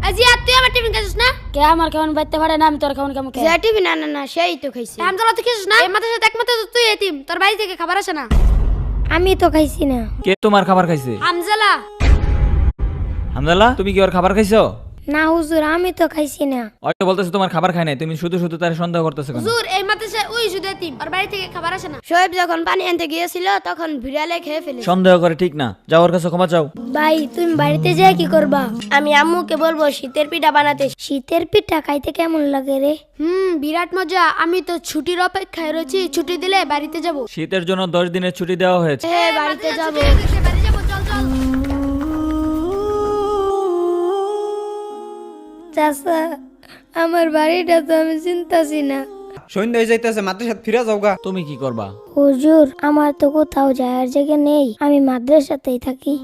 আজি আর তুই আমার টিফিন খাইছিস না? কে আমার কেমন বাইতে পারে না, আমি তোর কেমন কেমন যে টিফিন না সেই তো খাইছি। হামজালা তুই খাইছিস না? এই মাদ্রাসাতে একমাত্র তো তুই এতিম, তোর বাড়ি থেকে খাবার আসে না। আমি তো খাইছি না। কে তোমার খাবার খাইছে? হামজালা হামদাল্লাহ, তুমি কি ওর খাবার খাইছো? না হুজুর, আমি তো খাইছি না। ওই তো বলতেছে তোমার খাবার খায় নাই, তুমি শুধু শুধু তার সন্দেহ করতেছো কেন? হুজুর এই মাদ্রাসায় ওই শুধু এতিম, ওর বাড়ি থেকে খাবার আসে না। শোয়েব যখন পানি আনতে গিয়েছিল তখন বিড়ালে খেয়ে ফেলেছে। সন্দেহ করে ঠিক না, যাও ওর কাছে ক্ষমা চাও। ভাই তুমি বাড়িতে যেয়ে কি করবা? আমি আম্মুকে বলবো শীতের পিঠা বানাতে। শীতের পিঠা খাইতে কেমন লাগে রে? বিরাট মজা। আমি তো ছুটির অপেক্ষায় রয়েছি, ছুটি দিলে বাড়িতে যাব। শীতের জন্য 10 দিনের ছুটি দেওয়া হয়েছে। হ্যাঁ বাড়িতে যাব। চাচা, আমার বাড়িটা তো আমি চিন্তাছি না। সন্ধ্যা হয়ে যাইতেছে, মাদ্রাসাত ফিরা যাওগা। তুমি কি করবা? হুজুর আমার তো কোথাও যাওয়ার জায়গা নেই, আমি মাদ্রাসাতেই থাকি।